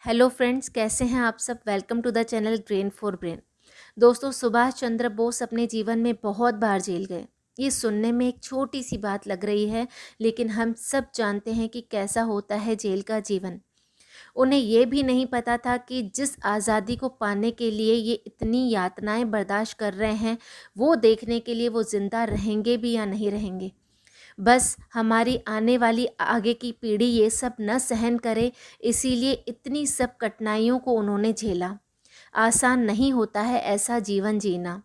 Hello friends, कैसे हैं आप सब। Welcome to the channel brain for brain. दोस्तों, सुभाष चंद्र बोस अपने जीवन में बहुत बार जेल गए। ये सुनने में एक छोटी सी बात लग रही है, लेकिन हम सब जानते हैं कि कैसा होता है जेल का जीवन। उन्हें ये भी नहीं पता था कि जिस आज़ादी को पाने के लिए ये इतनी यातनाएं बर्दाश्त कर रहे हैं, वो देखने के लिए वो ज़िंदा रहेंगे भी या नहीं रहेंगे। बस हमारी आने वाली आगे की पीढ़ी ये सब न सहन करे, इसीलिए इतनी सब कठिनाइयों को उन्होंने झेला। आसान नहीं होता है ऐसा जीवन जीना।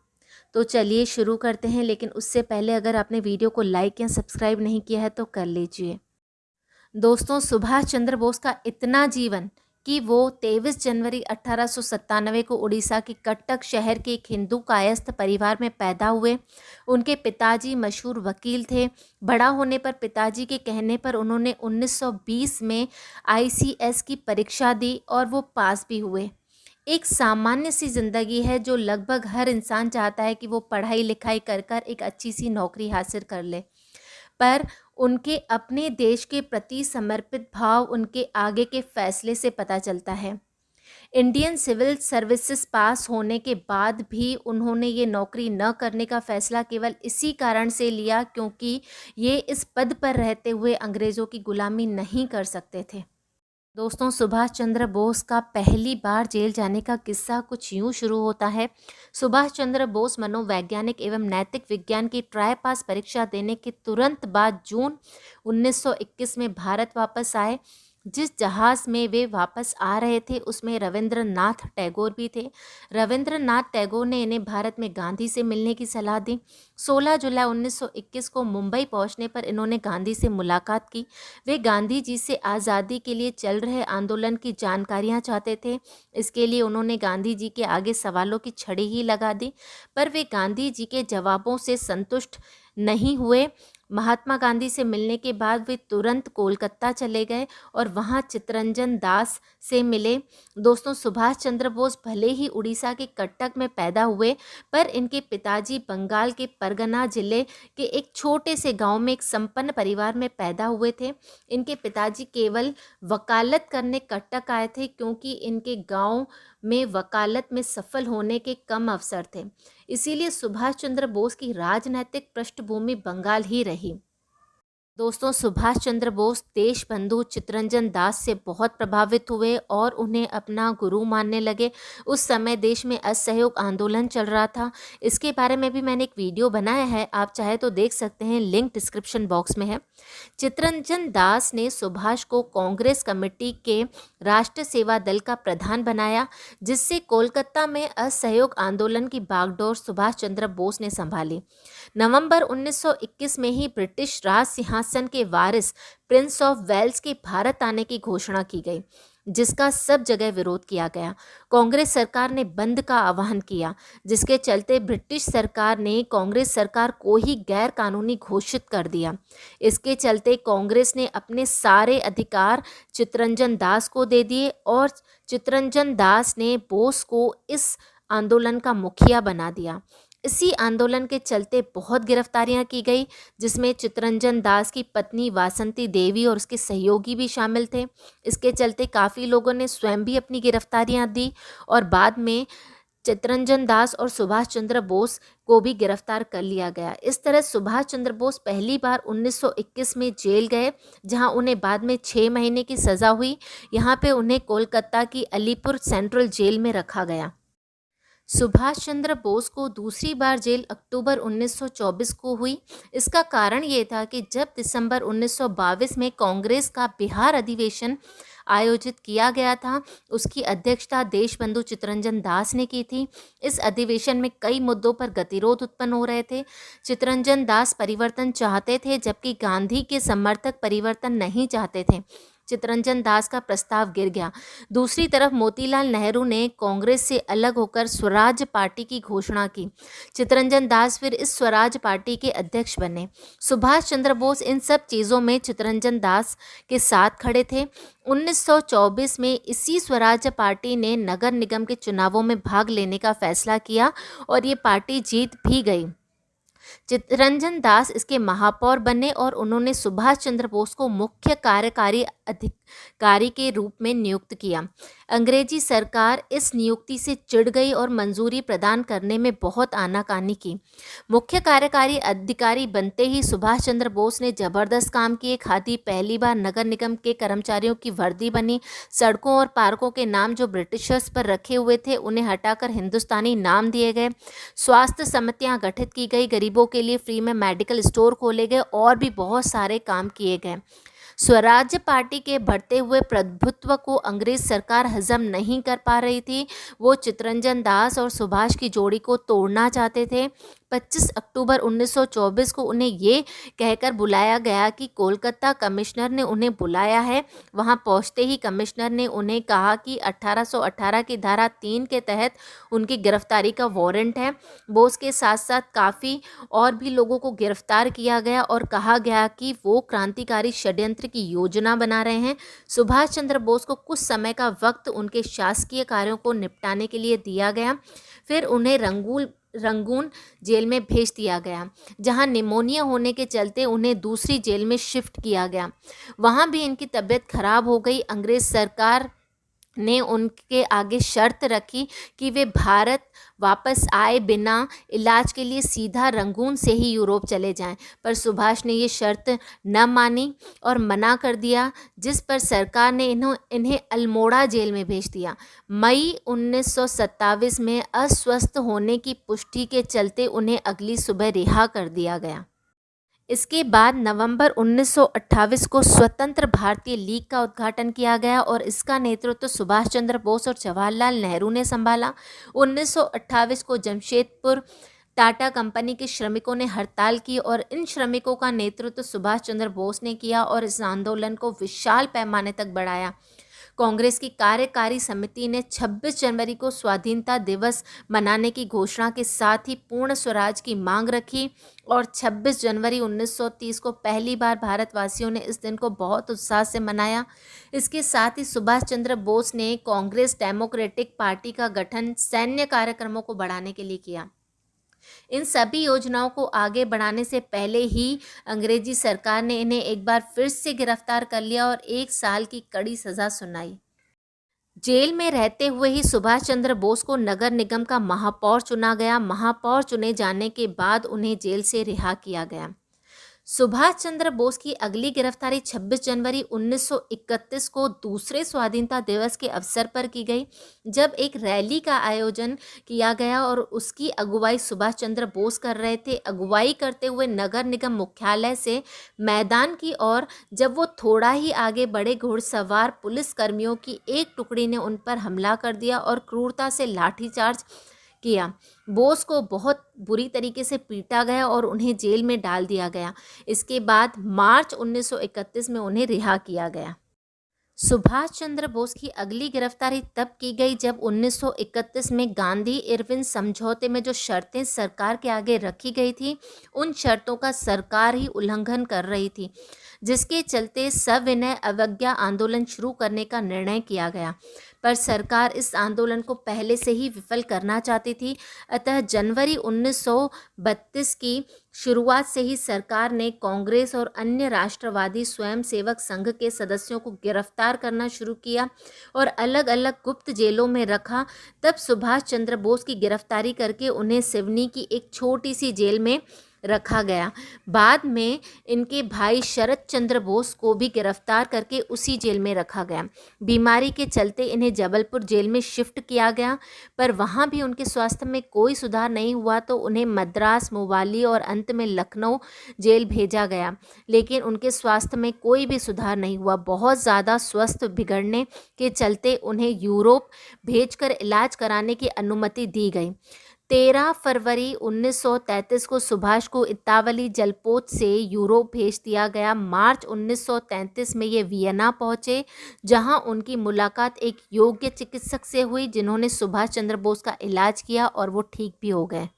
तो चलिए शुरू करते हैं, लेकिन उससे पहले अगर आपने वीडियो को लाइक या सब्सक्राइब नहीं किया है तो कर लीजिए। दोस्तों, सुभाष चंद्र बोस का इतना जीवन कि वो 23 जनवरी 1897 को उड़ीसा के कटक शहर के एक हिंदू कायस्थ परिवार में पैदा हुए। उनके पिताजी मशहूर वकील थे। बड़ा होने पर पिताजी के कहने पर उन्होंने 1920 में आईसीएस की परीक्षा दी और वो पास भी हुए। एक सामान्य सी ज़िंदगी है जो लगभग हर इंसान चाहता है कि वो पढ़ाई लिखाई कर कर एक अच्छी सी नौकरी हासिल कर ले, पर उनके अपने देश के प्रति समर्पित भाव उनके आगे के फैसले से पता चलता है। इंडियन सिविल सर्विसेज पास होने के बाद भी उन्होंने ये नौकरी न करने का फैसला केवल इसी कारण से लिया क्योंकि ये इस पद पर रहते हुए अंग्रेज़ों की गुलामी नहीं कर सकते थे। दोस्तों, सुभाष चंद्र बोस का पहली बार जेल जाने का किस्सा कुछ यूँ शुरू होता है। सुभाष चंद्र बोस मनोवैज्ञानिक एवं नैतिक विज्ञान की ट्राई पास परीक्षा देने के तुरंत बाद जून 1921 में भारत वापस आए। जिस जहाज़ में वे वापस आ रहे थे उसमें रविंद्रनाथ टैगोर भी थे। रविंद्रनाथ टैगोर ने इन्हें भारत में गांधी से मिलने की सलाह दी। 16 जुलाई 1921 को मुंबई पहुंचने पर इन्होंने गांधी से मुलाकात की। वे गांधी जी से आज़ादी के लिए चल रहे आंदोलन की जानकारियां चाहते थे। इसके लिए उन्होंने गांधी जी के आगे सवालों की छड़ी ही लगा दी, पर वे गांधी जी के जवाबों से संतुष्ट नहीं हुए। महात्मा गांधी से मिलने के बाद वे तुरंत कोलकाता चले गए और वहां चित्तरंजन दास से मिले। दोस्तों, सुभाष चंद्र बोस भले ही उड़ीसा के कटक में पैदा हुए, पर इनके पिताजी बंगाल के परगना जिले के एक छोटे से गांव में एक संपन्न परिवार में पैदा हुए थे। इनके पिताजी केवल वकालत करने कटक आए थे क्योंकि इनके गांव में वकालत में सफल होने के कम अवसर थे। इसीलिए सुभाष चंद्र बोस की राजनैतिक पृष्ठभूमि बंगाल ही रही। दोस्तों, सुभाष चंद्र बोस देशबंधु चित्तरंजन दास से बहुत प्रभावित हुए और उन्हें अपना गुरु मानने लगे। उस समय देश में असहयोग आंदोलन चल रहा था। इसके बारे में भी मैंने एक वीडियो बनाया है, आप चाहे तो देख सकते हैं, लिंक डिस्क्रिप्शन बॉक्स में है। चित्तरंजन दास ने सुभाष को कांग्रेस कमेटी के राष्ट्र सेवा दल का प्रधान बनाया, जिससे कोलकाता में असहयोग आंदोलन की बागडोर सुभाष चंद्र बोस ने संभाली। नवंबर 1921 में ही ब्रिटिश राज सिंहासन के वारिस प्रिंस ऑफ वेल्स के भारत आने की घोषणा की गई, जिसका सब जगह विरोध किया गया। कांग्रेस सरकार ने बंद का आह्वान किया, जिसके चलते ब्रिटिश सरकार ने कांग्रेस सरकार को ही गैर कानूनी घोषित कर दिया। इसके चलते कांग्रेस ने अपने सारे अधिकार चित्तरंजन दास को दे दिए और चित्तरंजन दास ने बोस को इस आंदोलन का मुखिया बना दिया। इसी आंदोलन के चलते बहुत गिरफ्तारियां की गई, जिसमें चित्तरंजन दास की पत्नी वासंती देवी और उसके सहयोगी भी शामिल थे। इसके चलते काफ़ी लोगों ने स्वयं भी अपनी गिरफ्तारियां दी और बाद में चित्तरंजन दास और सुभाष चंद्र बोस को भी गिरफ्तार कर लिया गया। इस तरह सुभाष चंद्र बोस पहली बार 1921 में जेल गए, जहां उन्हें बाद में 6 महीने की सज़ा हुई। यहाँ पे उन्हें कोलकाता की अलीपुर सेंट्रल जेल में रखा गया। सुभाष चंद्र बोस को दूसरी बार जेल अक्टूबर 1924 को हुई। इसका कारण ये था कि जब दिसंबर 1922 में कांग्रेस का बिहार अधिवेशन आयोजित किया गया था, उसकी अध्यक्षता देशबंधु चित्तरंजन दास ने की थी। इस अधिवेशन में कई मुद्दों पर गतिरोध उत्पन्न हो रहे थे। चित्तरंजन दास परिवर्तन चाहते थे, जबकि गांधी के समर्थक परिवर्तन नहीं चाहते थे। चित्तरंजन दास का प्रस्ताव गिर गया। दूसरी तरफ मोतीलाल नेहरू ने कांग्रेस से अलग होकर स्वराज पार्टी की घोषणा की। चित्तरंजन दास फिर इस स्वराज पार्टी के अध्यक्ष बने। सुभाष चंद्र बोस इन सब चीज़ों में चित्तरंजन दास के साथ खड़े थे। 1924 में इसी स्वराज पार्टी ने नगर निगम के चुनावों में भाग लेने का फैसला किया और ये पार्टी जीत भी गई। चित्तरंजन दास इसके महापौर बने और उन्होंने सुभाष चंद्र बोस को मुख्य कार्यकारी अधिकारी के रूप में नियुक्त किया। अंग्रेजी सरकार इस नियुक्ति से चिढ़ गई और मंजूरी प्रदान करने में बहुत आनाकानी की। मुख्य कार्यकारी अधिकारी बनते ही सुभाष चंद्र बोस ने जबरदस्त काम किए। खादी पहली बार नगर निगम के कर्मचारियों की वर्दी बनी। सड़कों और पार्कों के नाम जो ब्रिटिशर्स पर रखे हुए थे उन्हें हटाकर हिंदुस्तानी नाम दिए गए। स्वास्थ्य समितियां गठित की गई। गरीबों के लिए फ्री में मेडिकल स्टोर खोले गए और भी बहुत सारे काम किए गए। स्वराज्य पार्टी के बढ़ते हुए प्रभुत्व को अंग्रेज सरकार हजम नहीं कर पा रही थी। वो चित्तरंजन दास और सुभाष की जोड़ी को तोड़ना चाहते थे। 25 अक्टूबर 1924 को उन्हें ये कहकर बुलाया गया कि कोलकाता कमिश्नर ने उन्हें बुलाया है। वहां पहुंचते ही कमिश्नर ने उन्हें कहा कि 1818 की धारा 3 के तहत उनकी गिरफ्तारी का वारंट है। बोस के साथ साथ काफ़ी और भी लोगों को गिरफ्तार किया गया और कहा गया कि वो क्रांतिकारी षड्यंत्र की योजना बना रहे हैं। सुभाष चंद्र बोस को कुछ समय का वक्त उनके शासकीय कार्यों को निपटाने के लिए दिया गया। फिर उन्हें रंगून जेल में भेज दिया गया, जहां निमोनिया होने के चलते उन्हें दूसरी जेल में शिफ्ट किया गया। वहां भी इनकी तबीयत खराब हो गई। अंग्रेज सरकार ने उनके आगे शर्त रखी कि वे भारत वापस आए बिना इलाज के लिए सीधा रंगून से ही यूरोप चले जाएं, पर सुभाष ने ये शर्त न मानी और मना कर दिया, जिस पर सरकार ने इन्हें अल्मोड़ा जेल में भेज दिया। मई 1927 में अस्वस्थ होने की पुष्टि के चलते उन्हें अगली सुबह रिहा कर दिया गया। इसके बाद नवंबर 1928 को स्वतंत्र भारतीय लीग का उद्घाटन किया गया और इसका नेतृत्व सुभाष चंद्र बोस और जवाहरलाल नेहरू ने संभाला। 1928 को जमशेदपुर टाटा कंपनी के श्रमिकों ने हड़ताल की और इन श्रमिकों का नेतृत्व सुभाष चंद्र बोस ने किया और इस आंदोलन को विशाल पैमाने तक बढ़ाया। कांग्रेस की कार्यकारी समिति ने 26 जनवरी को स्वाधीनता दिवस मनाने की घोषणा के साथ ही पूर्ण स्वराज की मांग रखी और 26 जनवरी 1930 को पहली बार भारतवासियों ने इस दिन को बहुत उत्साह से मनाया। इसके साथ ही सुभाष चंद्र बोस ने कांग्रेस डेमोक्रेटिक पार्टी का गठन सैन्य कार्यक्रमों को बढ़ाने के लिए किया। इन सभी योजनाओं को आगे बढ़ाने से पहले ही अंग्रेजी सरकार ने इन्हें एक बार फिर से गिरफ्तार कर लिया और 1 साल की कड़ी सजा सुनाई। जेल में रहते हुए ही सुभाष चंद्र बोस को नगर निगम का महापौर चुना गया। महापौर चुने जाने के बाद उन्हें जेल से रिहा किया गया। सुभाष चंद्र बोस की अगली गिरफ्तारी 26 जनवरी 1931 को दूसरे स्वाधीनता दिवस के अवसर पर की गई, जब एक रैली का आयोजन किया गया और उसकी अगुवाई सुभाष चंद्र बोस कर रहे थे। अगुवाई करते हुए नगर निगम मुख्यालय से मैदान की ओर जब वो थोड़ा ही आगे बढ़े, घुड़सवार पुलिस कर्मियों की एक टुकड़ी ने उन पर हमला कर दिया और क्रूरता से लाठीचार्ज किया। बोस को बहुत बुरी तरीके से पीटा गया और उन्हें जेल में डाल दिया गया। इसके बाद मार्च 1931 में उन्हें रिहा किया गया। सुभाष चंद्र बोस की अगली गिरफ्तारी तब की गई जब 1931 में गांधी इरविन समझौते में जो शर्तें सरकार के आगे रखी गई थी, उन शर्तों का सरकार ही उल्लंघन कर रही थी, जिसके चलते सविनय अवज्ञा आंदोलन शुरू करने का निर्णय किया गया। पर सरकार इस आंदोलन को पहले से ही विफल करना चाहती थी। अतः जनवरी 1932 की शुरुआत से ही सरकार ने कांग्रेस और अन्य राष्ट्रवादी स्वयंसेवक संघ के सदस्यों को गिरफ्तार करना शुरू किया और अलग अलग गुप्त जेलों में रखा। तब सुभाष चंद्र बोस की गिरफ्तारी करके उन्हें सिवनी की एक छोटी सी जेल में रखा गया। बाद में इनके भाई शरद चंद्र बोस को भी गिरफ्तार करके उसी जेल में रखा गया। बीमारी के चलते इन्हें जबलपुर जेल में शिफ्ट किया गया, पर वहाँ भी उनके स्वास्थ्य में कोई सुधार नहीं हुआ तो उन्हें मद्रास, मोवाली और अंत में लखनऊ जेल भेजा गया, लेकिन उनके स्वास्थ्य में कोई भी सुधार नहीं हुआ। बहुत ज़्यादा स्वास्थ्य बिगड़ने के चलते उन्हें यूरोप भेजकर इलाज कराने की अनुमति दी गई। 13 फरवरी 1933 को सुभाष को इतावली जलपोत से यूरोप भेज दिया गया। मार्च 1933 में ये वियना पहुँचे, जहां उनकी मुलाकात एक योग्य चिकित्सक से हुई, जिन्होंने सुभाष चंद्र बोस का इलाज किया और वो ठीक भी हो गए।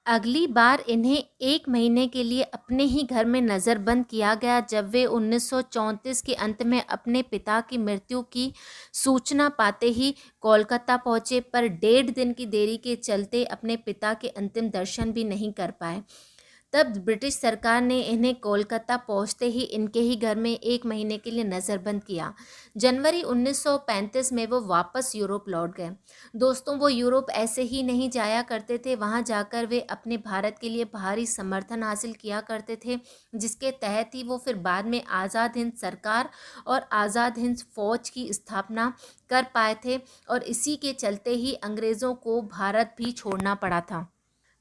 अगली बार इन्हें 1 महीने के लिए अपने ही घर में नज़रबंद किया गया, जब वे 1934 के अंत में अपने पिता की मृत्यु की सूचना पाते ही कोलकाता पहुंचे, पर 1.5 दिन की देरी के चलते अपने पिता के अंतिम दर्शन भी नहीं कर पाए। तब ब्रिटिश सरकार ने इन्हें कोलकाता पहुंचते ही इनके ही घर में 1 महीने के लिए नज़रबंद किया। जनवरी 1935 में वो वापस यूरोप लौट गए। दोस्तों, वो यूरोप ऐसे ही नहीं जाया करते थे, वहाँ जाकर वे अपने भारत के लिए भारी समर्थन हासिल किया करते थे, जिसके तहत ही वो फिर बाद में आज़ाद हिंद सरकार और आज़ाद हिंद फौज की स्थापना कर पाए थे, और इसी के चलते ही अंग्रेज़ों को भारत भी छोड़ना पड़ा था।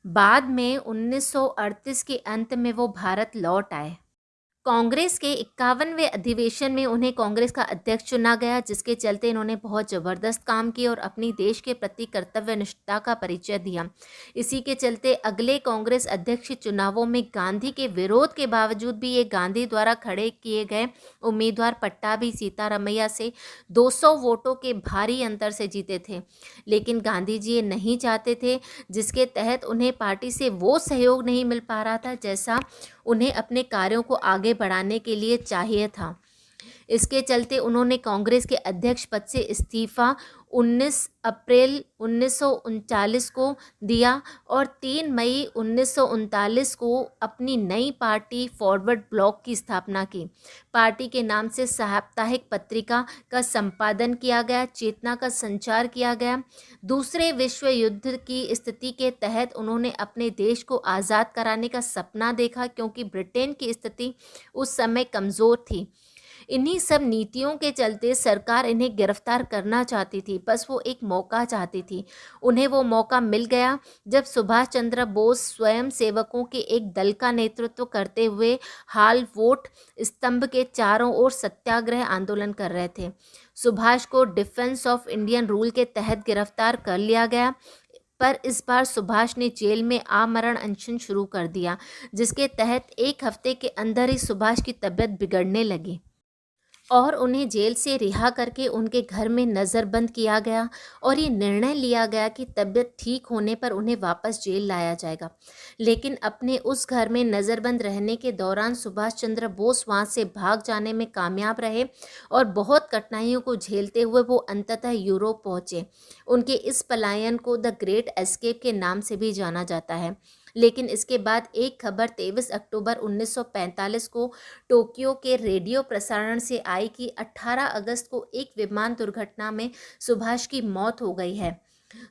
बाद में 1938 के अंत में वो भारत लौट आए। कांग्रेस के 51वें अधिवेशन में उन्हें कांग्रेस का अध्यक्ष चुना गया, जिसके चलते इन्होंने बहुत ज़बरदस्त काम किए और अपनी देश के प्रति कर्तव्यनिष्ठता का परिचय दिया। इसी के चलते अगले कांग्रेस अध्यक्ष चुनावों में गांधी के विरोध के बावजूद भी ये गांधी द्वारा खड़े किए गए उम्मीदवार पट्टाभी सीतारामैया से 200 वोटों के भारी अंतर से जीते थे। लेकिन गांधी जी ये नहीं चाहते थे, जिसके तहत उन्हें पार्टी से वो सहयोग नहीं मिल पा रहा था जैसा उन्हें अपने कार्यों को आगे बढ़ाने के लिए चाहिए था। इसके चलते उन्होंने कांग्रेस के अध्यक्ष पद से इस्तीफा 19 अप्रैल 1939 को दिया और 3 मई 1939 को अपनी नई पार्टी फॉरवर्ड ब्लॉक की स्थापना की। पार्टी के नाम से साप्ताहिक पत्रिका का संपादन किया गया, चेतना का संचार किया गया। दूसरे विश्व युद्ध की स्थिति के तहत उन्होंने अपने देश को आज़ाद कराने का सपना देखा, क्योंकि ब्रिटेन की स्थिति उस समय कमज़ोर थी। इन्हीं सब नीतियों के चलते सरकार इन्हें गिरफ्तार करना चाहती थी, बस वो एक मौका चाहती थी। उन्हें वो मौका मिल गया जब सुभाष चंद्र बोस स्वयं सेवकों के एक दल का नेतृत्व करते हुए हाल वोट स्तंभ के चारों ओर सत्याग्रह आंदोलन कर रहे थे। सुभाष को डिफेंस ऑफ इंडियन रूल के तहत गिरफ्तार कर लिया गया, पर इस बार सुभाष ने जेल में आमरण अनशन शुरू कर दिया, जिसके तहत 1 हफ्ते के अंदर ही सुभाष की तबीयत बिगड़ने लगी और उन्हें जेल से रिहा करके उनके घर में नज़रबंद किया गया और ये निर्णय लिया गया कि तबीयत ठीक होने पर उन्हें वापस जेल लाया जाएगा। लेकिन अपने उस घर में नज़रबंद रहने के दौरान सुभाष चंद्र बोस वहाँ से भाग जाने में कामयाब रहे और बहुत कठिनाइयों को झेलते हुए वो अंततः यूरोप पहुँचे। उनके इस पलायन को द ग्रेट एस्केप के नाम से भी जाना जाता है। लेकिन इसके बाद एक खबर 23 अक्टूबर 1945 को टोक्यो के रेडियो प्रसारण से आई कि 18 अगस्त को एक विमान दुर्घटना में सुभाष की मौत हो गई है।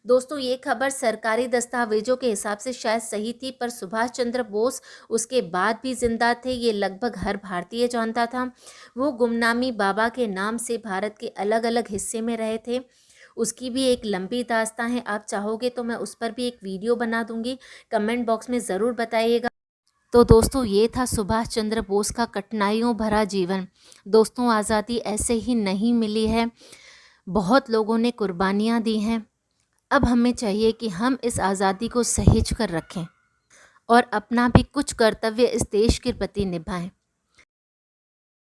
दोस्तों, ये खबर सरकारी दस्तावेजों के हिसाब से शायद सही थी, पर सुभाष चंद्र बोस उसके बाद भी जिंदा थे, ये लगभग हर भारतीय जानता था। वो गुमनामी बाबा के नाम से भारत के अलग अलग हिस्से में रहे थे। उसकी भी एक लंबी दास्तां है, आप चाहोगे तो मैं उस पर भी एक वीडियो बना दूंगी, कमेंट बॉक्स में ज़रूर बताइएगा। तो दोस्तों, ये था सुभाष चंद्र बोस का कठिनाइयों भरा जीवन। दोस्तों, आज़ादी ऐसे ही नहीं मिली है, बहुत लोगों ने कुर्बानियाँ दी हैं। अब हमें चाहिए कि हम इस आज़ादी को सहेज कर रखें और अपना भी कुछ कर्तव्य इस देश के प्रति निभाएं।